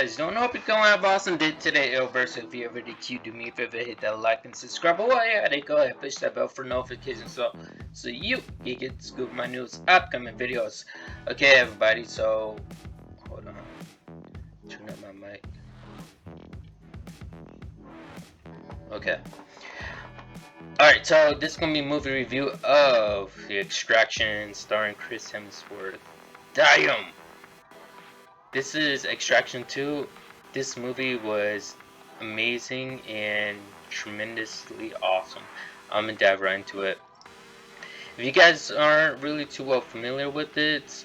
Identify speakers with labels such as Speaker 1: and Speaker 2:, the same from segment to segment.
Speaker 1: guys don't know, hope you're going have awesome day today, Ilverse. If you ever did Q, do me a favor, hit that like and subscribe. Oh yeah, they go ahead, push that bell for notifications so you get to scoop my news, upcoming videos. Okay, everybody. So hold on, turn up my mic. Okay. Alright, so this is gonna be a movie review of The Extraction, starring Chris Hemsworth. Damn! This is Extraction 2. This movie was amazing and tremendously awesome. I'm gonna dive right into it. If you guys aren't really too well familiar with it,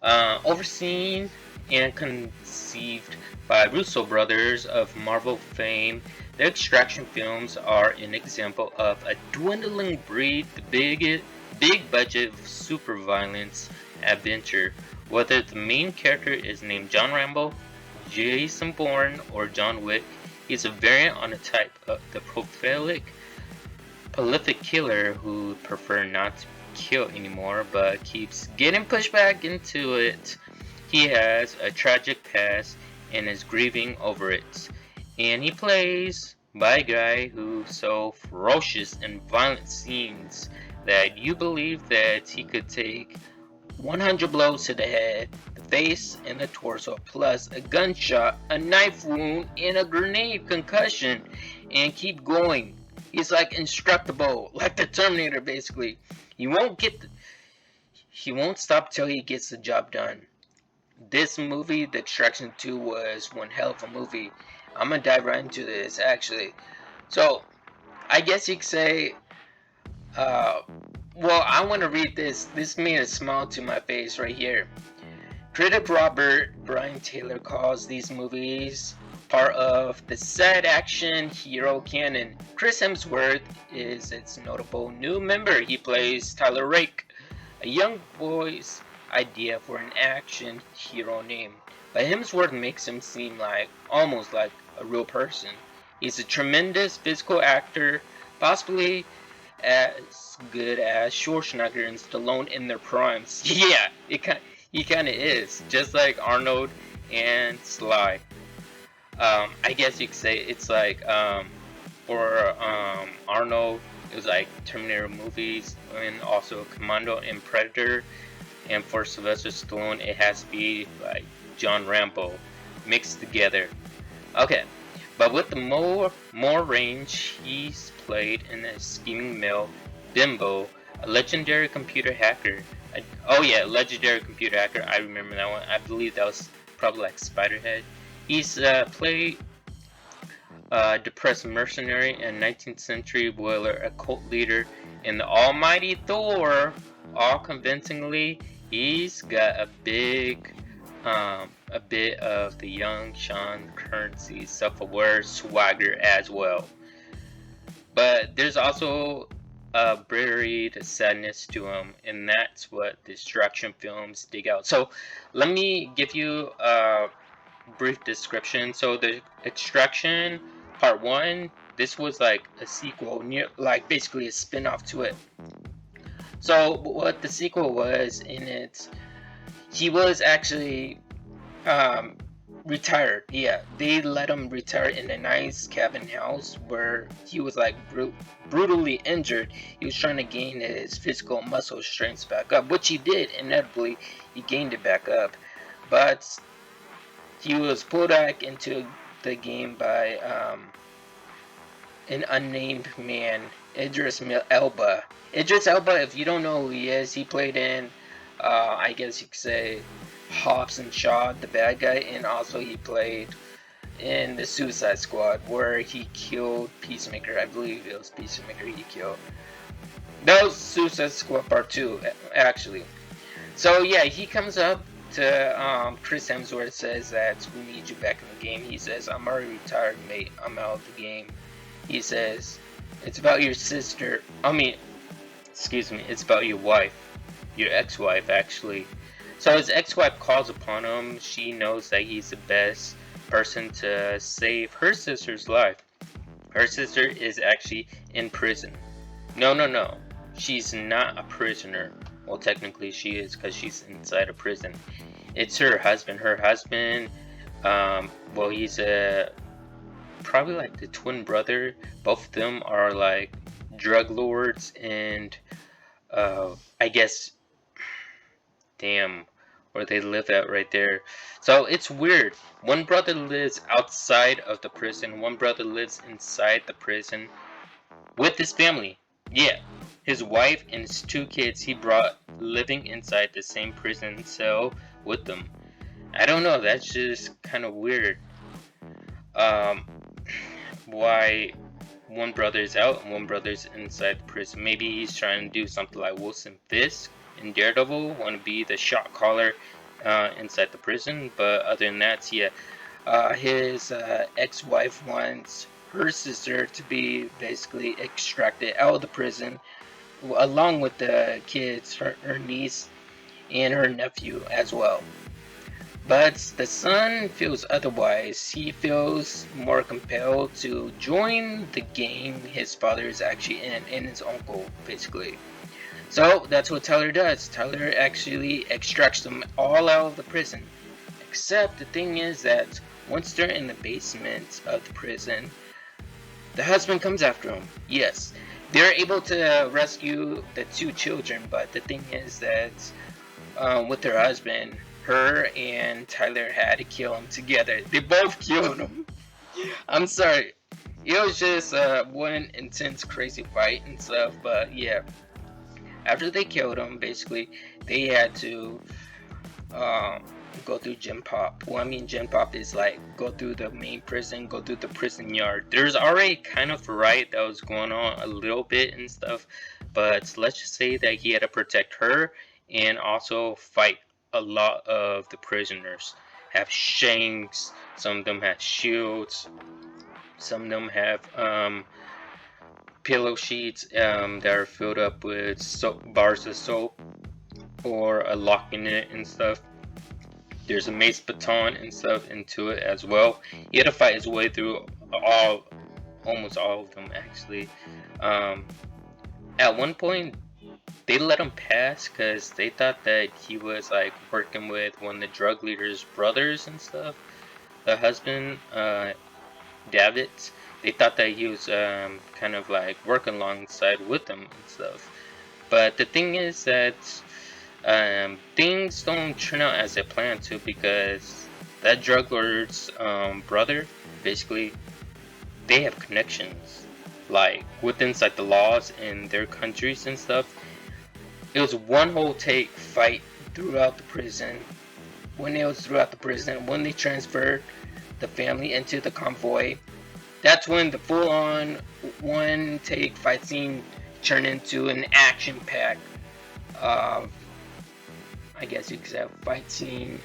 Speaker 1: overseen and conceived by Russo brothers of Marvel fame, the Extraction films are an example of a dwindling breed, the big budget super violence adventure. Whether the main character is named John Rambo, Jason Bourne, or John Wick, he's a variant on a type of the prolific killer who prefer not to kill anymore but keeps getting pushed back into it. He has a tragic past and is grieving over it. And he plays by a guy who's so ferocious in violent scenes that you believe that he could take 100 blows to the head, the face, and the torso, plus a gunshot, a knife wound, and a grenade concussion, and keep going. He's like indestructible, like the Terminator, basically. He won't stop till he gets the job done. This movie, The Extraction 2, was one hell of a movie. I'm gonna dive right into this, actually. So, I guess you could say, well, I want to read this. This made a smile to my face right here. Critic Robert Brian Taylor calls these movies part of the sad action hero canon. Chris Hemsworth is its notable new member. He plays Tyler Rake, a young boy's idea for an action hero name. But Hemsworth makes him seem like almost like a real person. He's a tremendous physical actor, possibly as good as Schwarzenegger and Stallone in their primes. Yeah, he kind of is, just like Arnold and Sly. I guess you could say it's like for Arnold, it was like Terminator movies, and also Commando and Predator. And for Sylvester Stallone, it has to be like John Rambo mixed together. Okay, but with the more range, he's played in a scheming male bimbo, a legendary computer hacker. Legendary computer hacker. I remember that one. I believe that was probably like Spiderhead. He's played depressed mercenary and 19th century boiler, a cult leader in the almighty Thor. All convincingly, he's got a bit of the young Sean Currency self-aware swagger as well. But there's also a buried sadness to him, and that's what the Extraction films dig out. So let me give you a brief description. So the Extraction Part 1, this was like a sequel, like basically a spin-off to it. So what the sequel was in it, he was actually retired. Yeah, they let him retire in a nice cabin house where he was like brutally injured. He was trying to gain his physical muscle strength back up, which he did. Inevitably, he gained it back up, but he was pulled back into the game by an unnamed man, Idris Elba. Idris Elba, if you don't know who he is, he played in, I guess you could say, Hobbs and Shaw, the bad guy, and also he played in the Suicide Squad where he killed Peacemaker. I believe it was Peacemaker he killed. That was Suicide Squad Part 2, actually. So yeah, he comes up to Chris Hemsworth, says that we need you back in the game. He says, I'm already retired, mate. I'm out of the game. He says, it's about your sister. It's about your wife. Your ex-wife, actually. So his ex-wife calls upon him. She knows that he's the best person to save her sister's life. Her sister is actually in prison. No. She's not a prisoner. Well, technically she is because she's inside a prison. It's her husband. Her husband Well, he's a probably like the twin brother. Both of them are like drug lords, and I guess, damn, where they live at right there. So it's weird. One brother lives outside of the prison. One brother lives inside the prison with his family. Yeah, his wife and his two kids he brought living inside the same prison cell with them. I don't know. That's just kind of weird. Um, why one brother's out and one brother's inside the prison? Maybe he's trying to do something like Wilson Fisk in Daredevil, want to be the shot caller inside the prison. But other than that, yeah, his ex-wife wants her sister to be basically extracted out of the prison, along with the kids, her niece and her nephew as well. But the son feels otherwise. He feels more compelled to join the gang his father is actually in, and his uncle, basically. So that's what Tyler does. Tyler actually extracts them all out of the prison. Except the thing is that once they're in the basement of the prison, the husband comes after him. Yes, they're able to rescue the two children, but the thing is that with her husband, her and Tyler had to kill him together. They both killed him. I'm sorry. It was just one intense, crazy fight and stuff. But yeah, after they killed him, basically, they had to um, go through Gen Pop. Well, I mean, Gen Pop is like go through the main prison, go through the prison yard. There's already kind of a riot that was going on a little bit and stuff, but let's just say that he had to protect her and also fight a lot of the prisoners. Have shanks, some of them have shields, some of them have pillow sheets that are filled up with soap, bars of soap or a lock in it and stuff. There's a mace baton and stuff into it as well. He had to fight his way through almost all of them actually. Um, at one point, they let him pass because they thought that he was like working with one of the drug leader's brothers and stuff. The husband, David, they thought that he was kind of like working alongside with them and stuff. But the thing is that things don't turn out as they plan to because that drug lord's brother, basically, they have connections, like with inside the laws in their countries and stuff. It was one whole take fight throughout the prison. When it was throughout the prison, when they transferred the family into the convoy, that's when the full-on one take fight scene turned into an action-packed I guess you could say a fight scene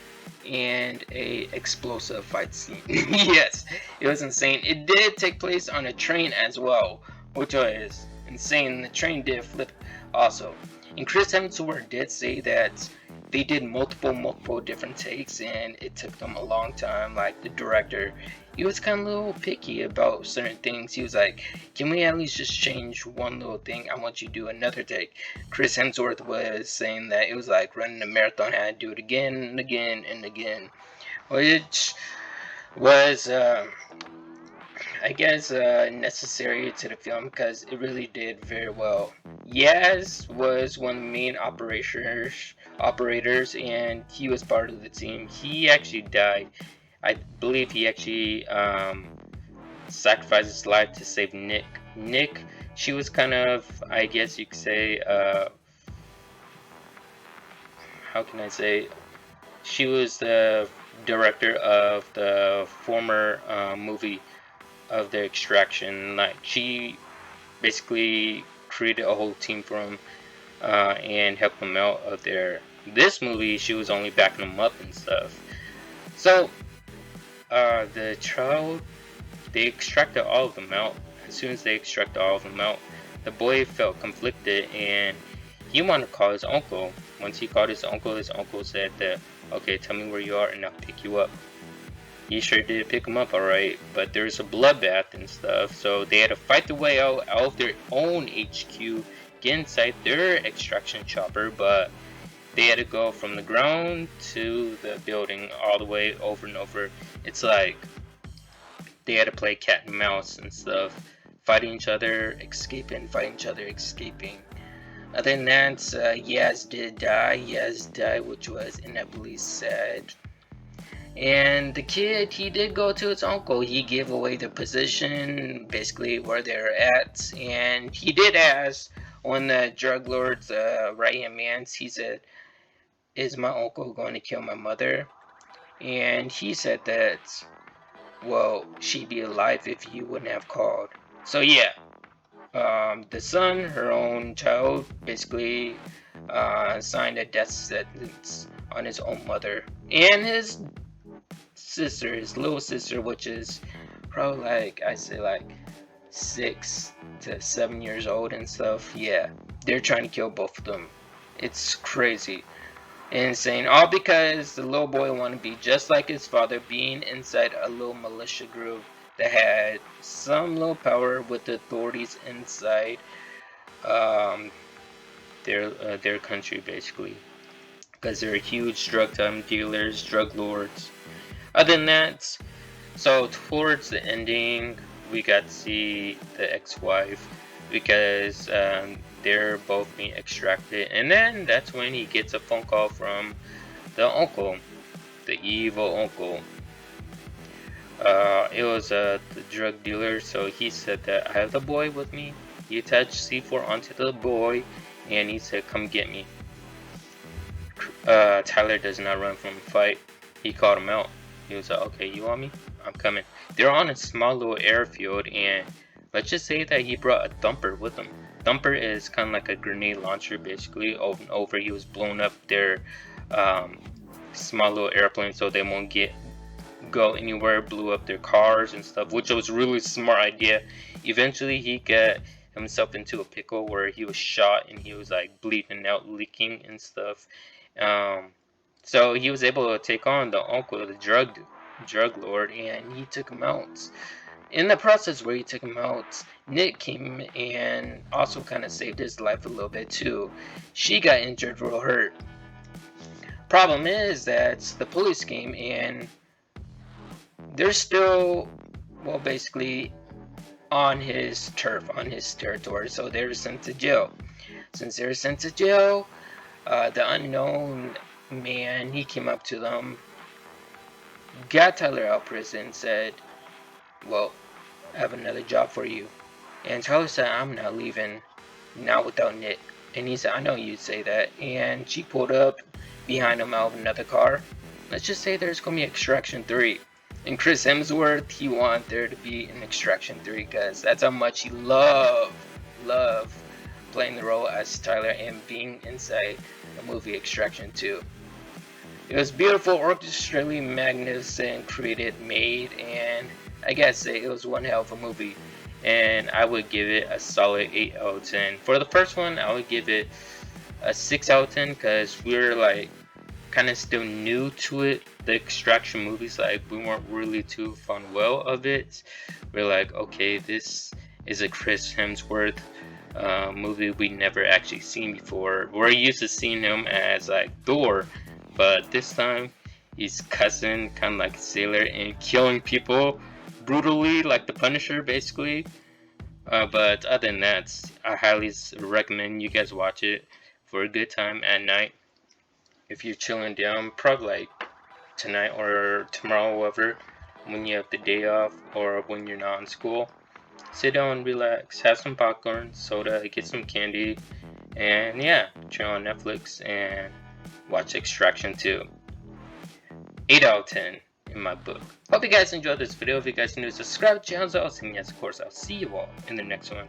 Speaker 1: and a explosive fight scene. Yes, it was insane. It did take place on a train as well, which was insane. The train did flip also. And Chris Hemsworth did say that they did multiple different takes and it took them a long time. Like the director, he was kind of a little picky about certain things. He was like, can we at least just change one little thing? I want you to do another take. Chris Hemsworth was saying that it was like running a marathon, had to do it again and again and again, which was I guess necessary to the film because it really did very well. Yaz was one of the main operators, and he was part of the team. He actually died. I believe he actually sacrificed his life to save Nick. Nick, she was kind of, I guess you could say, how can I say? She was the director of the former movie of the extraction. Like she basically created a whole team for him and helped him out of there. This movie, she was only backing him up and stuff. So the child, they extracted all of them out. As soon as they extracted all of them out, the boy felt conflicted and he wanted to call his uncle. Once he called his uncle said that, okay, tell me where you are and I'll pick you up. He sure did pick him up alright, but there's a bloodbath and stuff, so they had to fight their way out of their own HQ, get inside their extraction chopper, but they had to go from the ground to the building all the way over and over. It's like they had to play cat and mouse and stuff, fighting each other, escaping, fighting each other, escaping. Other than that, Yaz did die. Yaz died, which was inevitably sad. And the kid, he did go to his uncle. He gave away the position, basically where they're at. And he did ask one of the drug lord's right hand man, he said, "Is my uncle going to kill my mother?" And he said that, well, she'd be alive if you wouldn't have called. So yeah, the son, her own child, basically signed a death sentence on his own mother and his sister, his little sister, which is probably like, I say like 6 to 7 years old and stuff. Yeah, they're trying to kill both of them. It's crazy, insane, all because the little boy wanted to be just like his father, being inside a little militia group that had some little power with the authorities inside um, their country, basically, because they're huge drug dealers, drug lords. Other than that, so towards the ending, we got to see the ex-wife because they're both being extracted, and then that's when he gets a phone call from the uncle, the evil uncle. It was the drug dealer, so he said that I have the boy with me. He attached C4 onto the boy, and he said, "Come get me." Tyler does not run from a fight. He called him out. He was like, "Okay, you want me? I'm coming." They're on a small little airfield, and let's just say that he brought a thumper with him. Thumper is kind of like a grenade launcher, basically. Over and over, he was blowing up their small little airplane so they won't go anywhere. Blew up their cars and stuff, which was really smart idea. Eventually, he got himself into a pickle where he was shot and he was like bleeding out, leaking and stuff. So he was able to take on the uncle, the drug lord, and he took him out. In the process where he took him out, Nick came and also kind of saved his life a little bit too. She got injured real hurt. Problem is that the police came and they're still, well, basically on his turf, on his territory, so they were sent to jail. Since they were sent to jail, the unknown man, he came up to them, got Tyler out of prison, said, "Well, I have another job for you." And Tyler said, "I'm not leaving, not without Nick." And he said, "I know you'd say that." And she pulled up behind him out of another car. Let's just say there's going to be Extraction 3. And Chris Hemsworth, he wanted there to be an Extraction 3 because that's how much he loved playing the role as Tyler and being inside the movie Extraction 2. It was beautiful, orchestrally magnificent, created, made, and I gotta say, it was one hell of a movie. And I would give it a solid 8 out of 10. For the first one, I would give it a 6 out of 10 because we were like kind of still new to it. The Extraction movies, like, we weren't really too fond well of it. We're like, okay, this is a Chris Hemsworth movie we never actually seen before. We're used to seeing him as like Thor, but this time he's cussing kind of like a sailor and killing people brutally like the Punisher, basically. But other than that, I highly recommend you guys watch it for a good time at night. If you're chilling down, probably like tonight or tomorrow, whatever, when you have the day off or when you're not in school, sit down, relax, have some popcorn, soda, get some candy, and yeah, chill on Netflix and watch Extraction 2. 8 out of 10 in my book. Hope you guys enjoyed this video. If you guys are new, subscribe to the channel. And yes, of course, I'll see you all in the next one.